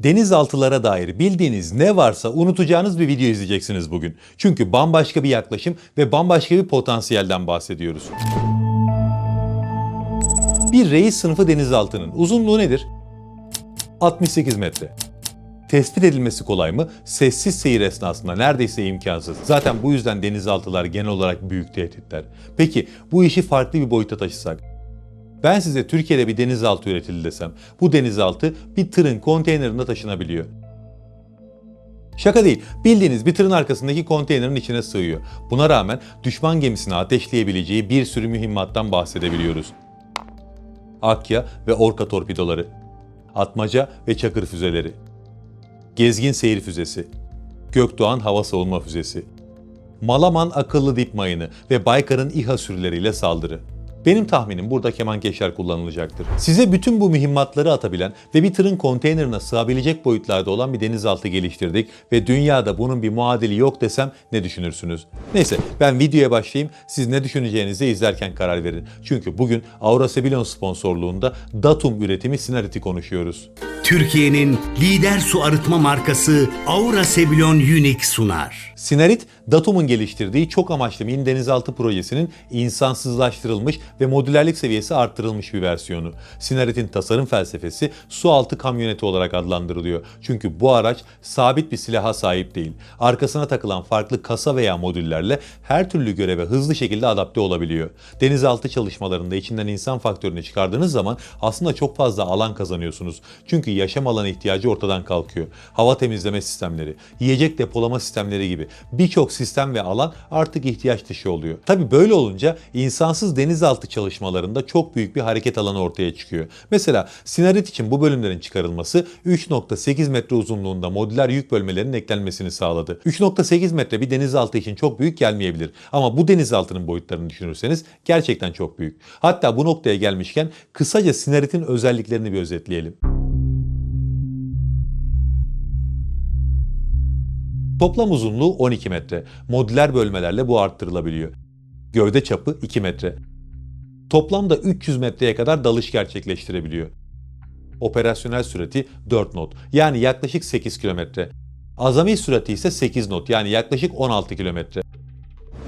Denizaltılara dair bildiğiniz ne varsa unutacağınız bir video izleyeceksiniz bugün. Çünkü bambaşka bir yaklaşım ve bambaşka bir potansiyelden bahsediyoruz. Bir reis sınıfı denizaltının uzunluğu nedir? 68 metre. Tespit edilmesi kolay mı? Sessiz seyir esnasında neredeyse imkansız. Zaten bu yüzden denizaltılar genel olarak büyük tehditler. Peki bu işi farklı bir boyuta taşısak? Ben size Türkiye'de bir denizaltı üretildi desem, bu denizaltı bir tırın konteynerinde taşınabiliyor. Şaka değil, bildiğiniz bir tırın arkasındaki konteynerin içine sığıyor. Buna rağmen düşman gemisini ateşleyebileceği bir sürü mühimmattan bahsedebiliyoruz. Akya ve Orka torpidoları, Atmaca ve Çakır füzeleri, Gezgin seyir füzesi, Gökdoğan hava savunma füzesi, Malaman akıllı dip mayını ve Baykar'ın İHA sürüleriyle saldırı. Benim tahminim burada kemankeşler kullanılacaktır. Size bütün bu mühimmatları atabilen ve bir tırın konteynerine sığabilecek boyutlarda olan bir denizaltı geliştirdik ve dünyada bunun bir muadili yok desem ne düşünürsünüz? Neyse ben videoya başlayayım, siz ne düşüneceğinizi izlerken karar verin. Çünkü bugün Aura Sebilon sponsorluğunda Datum üretimi Sinarit'i konuşuyoruz. Türkiye'nin lider su arıtma markası Aura Sebilon Unique sunar. Sinarit, Datum'un geliştirdiği çok amaçlı mini denizaltı projesinin insansızlaştırılmış ve modülerlik seviyesi arttırılmış bir versiyonu. Sinarit'in tasarım felsefesi su altı kamyoneti olarak adlandırılıyor. Çünkü bu araç sabit bir silaha sahip değil. Arkasına takılan farklı kasa veya modüllerle her türlü göreve hızlı şekilde adapte olabiliyor. Denizaltı çalışmalarında içinden insan faktörünü çıkardığınız zaman aslında çok fazla alan kazanıyorsunuz. Çünkü yaşam alanı ihtiyacı ortadan kalkıyor. Hava temizleme sistemleri, yiyecek depolama sistemleri gibi birçok sistem ve alan artık ihtiyaç dışı oluyor. Tabii böyle olunca insansız denizaltı çalışmalarında çok büyük bir hareket alanı ortaya çıkıyor. Mesela Sinarit için bu bölümlerin çıkarılması 3.8 metre uzunluğunda modüler yük bölmelerinin eklenmesini sağladı. 3.8 metre bir denizaltı için çok büyük gelmeyebilir ama bu denizaltının boyutlarını düşünürseniz gerçekten çok büyük. Hatta bu noktaya gelmişken kısaca Sinarit'in özelliklerini bir özetleyelim. Toplam uzunluğu 12 metre. Modüler bölmelerle bu arttırılabiliyor. Gövde çapı 2 metre. Toplamda 300 metreye kadar dalış gerçekleştirebiliyor. Operasyonel sürati 4 knot yani yaklaşık 8 kilometre. Azami sürati ise 8 knot yani yaklaşık 16 kilometre.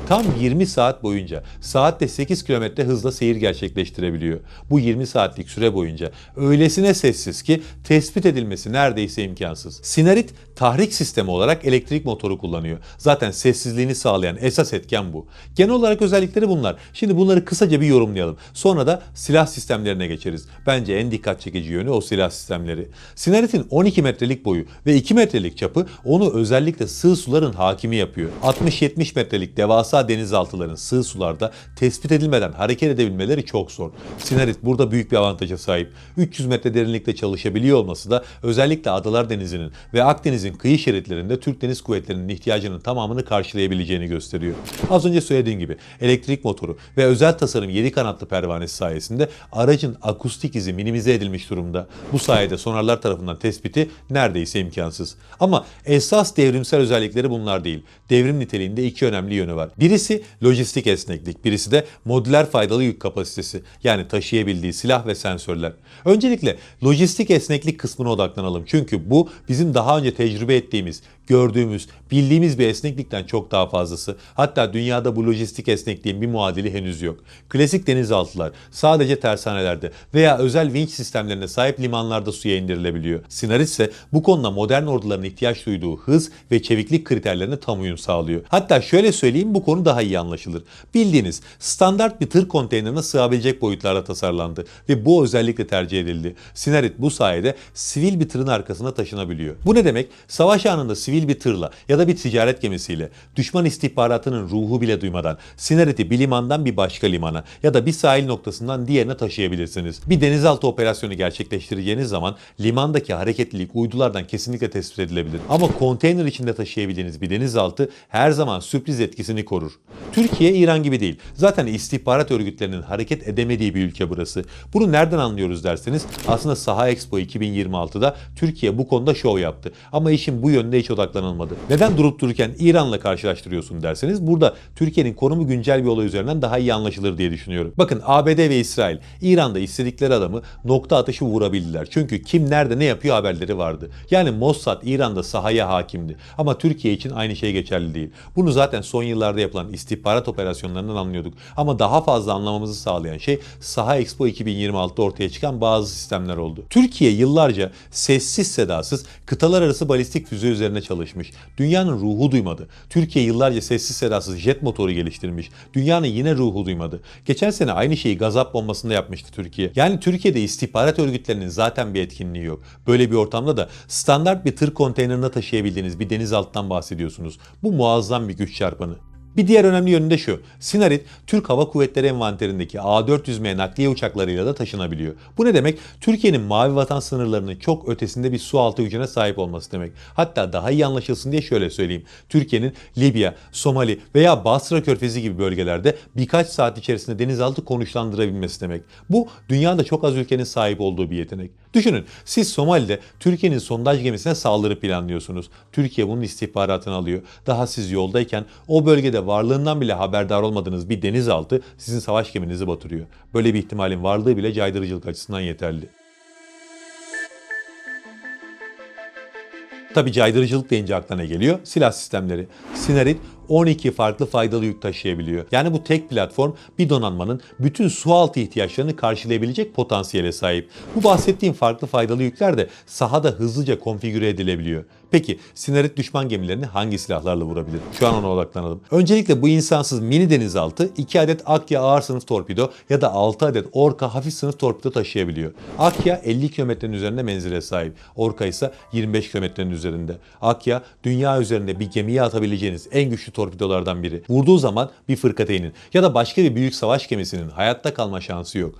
Tam 20 saat boyunca saatte 8 km hızla seyir gerçekleştirebiliyor. Bu 20 saatlik süre boyunca öylesine sessiz ki tespit edilmesi neredeyse imkansız. Sinarit tahrik sistemi olarak elektrik motoru kullanıyor. Zaten sessizliğini sağlayan esas etken bu. Genel olarak özellikleri bunlar. Şimdi bunları kısaca bir yorumlayalım. Sonra da silah sistemlerine geçeriz. Bence en dikkat çekici yönü o silah sistemleri. Sinarit'in 12 metrelik boyu ve 2 metrelik çapı onu özellikle sığ suların hakimi yapıyor. 60-70 metrelik devasa denizaltıların sığ sularda tespit edilmeden hareket edebilmeleri çok zor. Sinarit burada büyük bir avantaja sahip. 300 metre derinlikte çalışabiliyor olması da özellikle Adalar Denizi'nin ve Akdeniz'in kıyı şeritlerinde Türk Deniz Kuvvetleri'nin ihtiyacının tamamını karşılayabileceğini gösteriyor. Az önce söylediğim gibi elektrik motoru ve özel tasarım 7 kanatlı pervanesi sayesinde aracın akustik izi minimize edilmiş durumda. Bu sayede sonarlar tarafından tespiti neredeyse imkansız. Ama esas devrimsel özellikleri bunlar değil. Devrim niteliğinde iki önemli yönü var. Birisi lojistik esneklik, birisi de modüler faydalı yük kapasitesi yani taşıyabildiği silah ve sensörler. Öncelikle lojistik esneklik kısmına odaklanalım çünkü bu bizim daha önce tecrübe ettiğimiz, gördüğümüz, bildiğimiz bir esneklikten çok daha fazlası. Hatta dünyada bu lojistik esnekliğin bir muadili henüz yok. Klasik denizaltılar sadece tersanelerde veya özel vinç sistemlerine sahip limanlarda suya indirilebiliyor. Sinarit ise bu konuda modern orduların ihtiyaç duyduğu hız ve çeviklik kriterlerine tam uyum sağlıyor. Hatta şöyle söyleyeyim bu konu daha iyi anlaşılır. Bildiğiniz standart bir tır konteynerine sığabilecek boyutlarda tasarlandı ve bu özellikle tercih edildi. Sinarit bu sayede sivil bir tırın arkasına taşınabiliyor. Bu ne demek? Savaş anında sivil bir tırla ya da bir ticaret gemisiyle düşman istihbaratının ruhu bile duymadan Sinarit'i bir limandan bir başka limana ya da bir sahil noktasından diğerine taşıyabilirsiniz. Bir denizaltı operasyonu gerçekleştireceğiniz zaman limandaki hareketlilik uydulardan kesinlikle tespit edilebilir. Ama konteyner içinde taşıyabildiğiniz bir denizaltı her zaman sürpriz etkisini korur. Türkiye İran gibi değil. Zaten istihbarat örgütlerinin hareket edemediği bir ülke burası. Bunu nereden anlıyoruz derseniz aslında Saha Expo 2026'da Türkiye bu konuda şov yaptı. Ama işin bu yönde hiç odaklanmadı. odaklanılmadı. Neden durup dururken İran'la karşılaştırıyorsun derseniz burada Türkiye'nin konumu güncel bir olay üzerinden daha iyi anlaşılır diye düşünüyorum. Bakın ABD ve İsrail İran'da istedikleri adamı nokta atışı vurabildiler. Çünkü kim nerede ne yapıyor haberleri vardı. Yani Mossad İran'da sahaya hakimdi. Ama Türkiye için aynı şey geçerli değil. Bunu zaten son yıllarda yapılan istihbarat operasyonlarından anlıyorduk. Ama daha fazla anlamamızı sağlayan şey Saha Expo 2026'da ortaya çıkan bazı sistemler oldu. Türkiye yıllarca sessiz sedasız kıtalar arası balistik füze üzerine çalışmış. Dünyanın ruhu duymadı. Türkiye yıllarca sessiz sedasız jet motoru geliştirmiş. Dünyanın yine ruhu duymadı. Geçen sene aynı şeyi Gazap bombasında yapmıştı Türkiye. Yani Türkiye'de istihbarat örgütlerinin zaten bir etkinliği yok. Böyle bir ortamda da standart bir tır konteynerine taşıyabildiğiniz bir denizaltıdan bahsediyorsunuz. Bu muazzam bir güç çarpanı. Bir diğer önemli yönü de şu. Sinarit, Türk Hava Kuvvetleri envanterindeki A400M nakliye uçaklarıyla da taşınabiliyor. Bu ne demek? Türkiye'nin Mavi Vatan sınırlarının çok ötesinde bir su altı gücüne sahip olması demek. Hatta daha iyi anlaşılsın diye şöyle söyleyeyim. Türkiye'nin Libya, Somali veya Basra Körfezi gibi bölgelerde birkaç saat içerisinde denizaltı konuşlandırabilmesi demek. Bu dünyada çok az ülkenin sahip olduğu bir yetenek. Düşünün, siz Somali'de Türkiye'nin sondaj gemisine saldırı planlıyorsunuz. Türkiye bunun istihbaratını alıyor. Daha siz yoldayken o bölgede varlığından bile haberdar olmadığınız bir denizaltı sizin savaş geminizi batırıyor. Böyle bir ihtimalin varlığı bile caydırıcılık açısından yeterli. Tabi caydırıcılık deyince aklına ne geliyor? Silah sistemleri. Sinarit 12 farklı faydalı yük taşıyabiliyor. Yani bu tek platform bir donanmanın bütün sualtı ihtiyaçlarını karşılayabilecek potansiyele sahip. Bu bahsettiğim farklı faydalı yükler de sahada hızlıca konfigüre edilebiliyor. Peki Sinarit düşman gemilerini hangi silahlarla vurabilir? Şu an ona odaklanalım. Öncelikle bu insansız mini denizaltı 2 adet Akya ağır sınıf torpido ya da 6 adet Orka hafif sınıf torpido taşıyabiliyor. Akya 50 kilometrenin üzerinde menzile sahip. Orka ise 25 kilometrenin üzerinde. Akya dünya üzerinde bir gemiye atabileceğiniz en güçlü torpidolardan biri. Vurduğu zaman bir fırkateynin ya da başka bir büyük savaş gemisinin hayatta kalma şansı yok.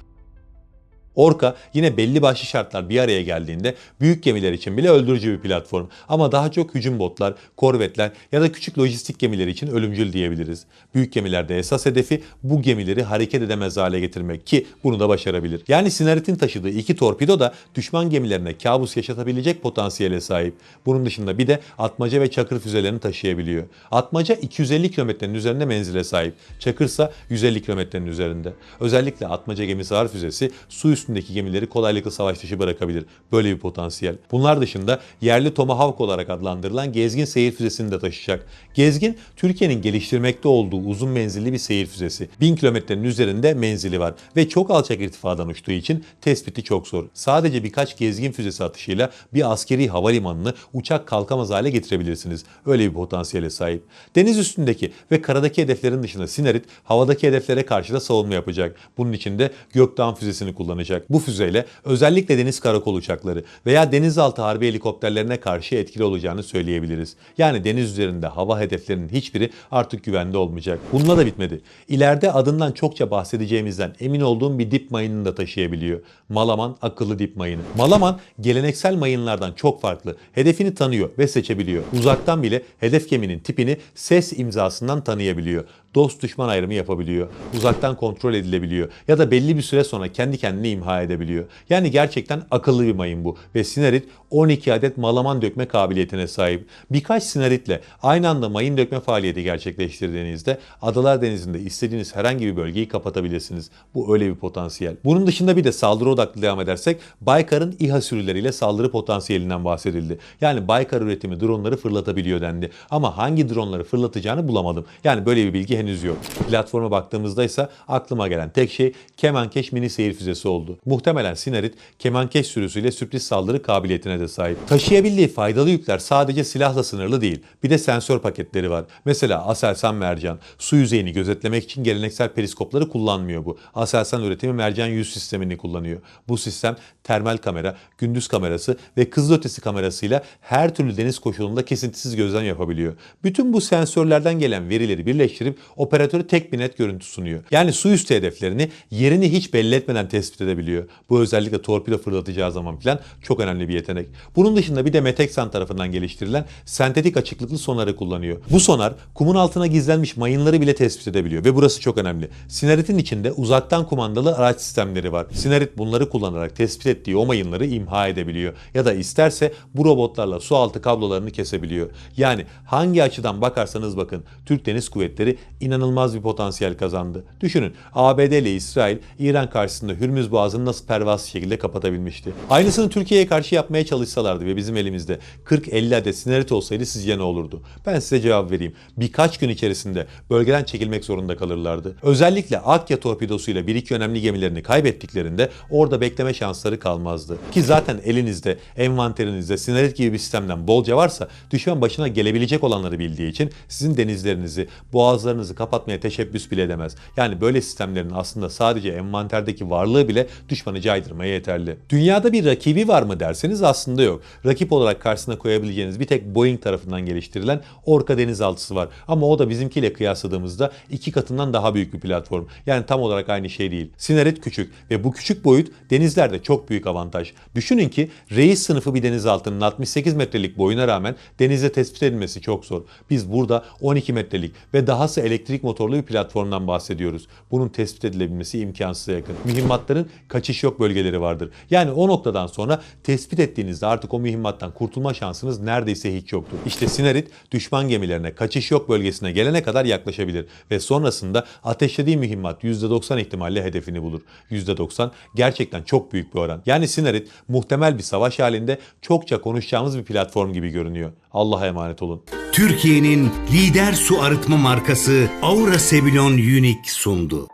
Orka yine belli başlı şartlar bir araya geldiğinde büyük gemiler için bile öldürücü bir platform. Ama daha çok hücum botlar, korvetler ya da küçük lojistik gemiler için ölümcül diyebiliriz. Büyük gemilerde esas hedefi bu gemileri hareket edemez hale getirmek ki bunu da başarabilir. Yani Sinarit'in taşıdığı 2 torpido da düşman gemilerine kabus yaşatabilecek potansiyele sahip. Bunun dışında bir de atmaca ve çakır füzelerini taşıyabiliyor. Atmaca 250 kilometrenin üzerinde menzile sahip. Çakır ise 150 kilometrenin üzerinde. Özellikle atmaca gemisi ağır füzesi su üstündeki gemileri kolaylıkla savaş dışı bırakabilir. Böyle bir potansiyel. Bunlar dışında yerli Tomahawk olarak adlandırılan Gezgin seyir füzesini de taşıyacak. Gezgin, Türkiye'nin geliştirmekte olduğu uzun menzilli bir seyir füzesi. 1000 kilometrenin üzerinde menzili var ve çok alçak irtifadan uçtuğu için tespiti çok zor. Sadece birkaç Gezgin füzesi atışıyla bir askeri havalimanını uçak kalkamaz hale getirebilirsiniz. Öyle bir potansiyele sahip. Deniz üstündeki ve karadaki hedeflerin dışında Sinarit, havadaki hedeflere karşı da savunma yapacak. Bunun için de Gökdağ füzesini kullanacak. Bu füzeyle özellikle deniz karakol uçakları veya denizaltı harbi helikopterlerine karşı etkili olacağını söyleyebiliriz. Yani deniz üzerinde hava hedeflerinin hiçbiri artık güvende olmayacak. Bununla da bitmedi. İleride adından çokça bahsedeceğimizden emin olduğum bir dip mayınını da taşıyabiliyor. Malaman akıllı dip mayını. Malaman geleneksel mayınlardan çok farklı. Hedefini tanıyor ve seçebiliyor. Uzaktan bile hedef geminin tipini ses imzasından tanıyabiliyor. Dost düşman ayrımı yapabiliyor. Uzaktan kontrol edilebiliyor. Ya da belli bir süre sonra kendi kendini imha edebiliyor. Yani gerçekten akıllı bir mayın bu. Ve Sinarit 12 adet malaman dökme kabiliyetine sahip. Birkaç Sinaritle aynı anda mayın dökme faaliyeti gerçekleştirdiğinizde Adalar Denizi'nde istediğiniz herhangi bir bölgeyi kapatabilirsiniz. Bu öyle bir potansiyel. Bunun dışında bir de saldırı odaklı devam edersek Baykar'ın İHA sürüleriyle saldırı potansiyelinden bahsedildi. Yani Baykar üretimi dronları fırlatabiliyor dendi. Ama hangi dronları fırlatacağını bulamadım. Yani böyle bir bilgi henüz yok. Platforma baktığımızda ise aklıma gelen tek şey Kemankeş mini seyir füzesi oldu. Muhtemelen Sinarit Kemankeş sürüsüyle sürpriz saldırı kabiliyetine de sahip. Taşıyabildiği faydalı yükler sadece silahla sınırlı değil. Bir de sensör paketleri var. Mesela Aselsan mercan. Su yüzeyini gözetlemek için geleneksel periskopları kullanmıyor bu. Aselsan üretimi mercan yüz sistemini kullanıyor. Bu sistem termal kamera, gündüz kamerası ve kızılötesi kamerasıyla her türlü deniz koşulunda kesintisiz gözlem yapabiliyor. Bütün bu sensörlerden gelen verileri birleştirip Operatörü tek bir net görüntü sunuyor. Yani su üstü hedeflerini yerini hiç belli etmeden tespit edebiliyor. Bu özellikle torpido fırlatacağı zaman falan çok önemli bir yetenek. Bunun dışında bir de Meteksan tarafından geliştirilen sentetik açıklıklı sonarı kullanıyor. Bu sonar kumun altına gizlenmiş mayınları bile tespit edebiliyor ve burası çok önemli. Sinerit'in içinde uzaktan kumandalı araç sistemleri var. Sinerit bunları kullanarak tespit ettiği o mayınları imha edebiliyor. Ya da isterse bu robotlarla su altı kablolarını kesebiliyor. Yani hangi açıdan bakarsanız bakın Türk Deniz Kuvvetleri inanılmaz bir potansiyel kazandı. Düşünün ABD ile İsrail İran karşısında Hürmüz Boğazı'nı nasıl pervasız şekilde kapatabilmişti. Aynısını Türkiye'ye karşı yapmaya çalışsalardı ve bizim elimizde 40-50 adet Sinerit olsaydı sizce ne olurdu? Ben size cevap vereyim. Birkaç gün içerisinde bölgeden çekilmek zorunda kalırlardı. Özellikle Akya torpidosuyla bir iki önemli gemilerini kaybettiklerinde orada bekleme şansları kalmazdı. Ki zaten elinizde, envanterinizde Sinerit gibi bir sistemden bolca varsa düşman başına gelebilecek olanları bildiği için sizin denizlerinizi, boğazlarınızı kapatmaya teşebbüs bile edemez. Yani böyle sistemlerin aslında sadece envanterdeki varlığı bile düşmanı caydırmaya yeterli. Dünyada bir rakibi var mı derseniz aslında yok. Rakip olarak karşısına koyabileceğiniz bir tek Boeing tarafından geliştirilen Orca denizaltısı var. Ama o da bizimkiyle kıyasladığımızda 2 katından daha büyük bir platform. Yani tam olarak aynı şey değil. Sinerit küçük ve bu küçük boyut denizlerde çok büyük avantaj. Düşünün ki Reis sınıfı bir denizaltının 68 metrelik boyuna rağmen denizde tespit edilmesi çok zor. Biz burada 12 metrelik ve dahası elektrik motorlu bir platformdan bahsediyoruz. Bunun tespit edilebilmesi imkansıza yakın. Mühimmatların kaçış yok bölgeleri vardır. Yani o noktadan sonra tespit ettiğinizde artık o mühimmattan kurtulma şansınız neredeyse hiç yoktur. İşte Sinerit düşman gemilerine kaçış yok bölgesine gelene kadar yaklaşabilir ve sonrasında ateşlediği mühimmat %90 ihtimalle hedefini bulur. %90 gerçekten çok büyük bir oran. Yani Sinerit muhtemel bir savaş halinde çokça konuşacağımız bir platform gibi görünüyor. Allah'a emanet olun. Türkiye'nin lider su arıtma markası Aura Sebilon Unique sundu.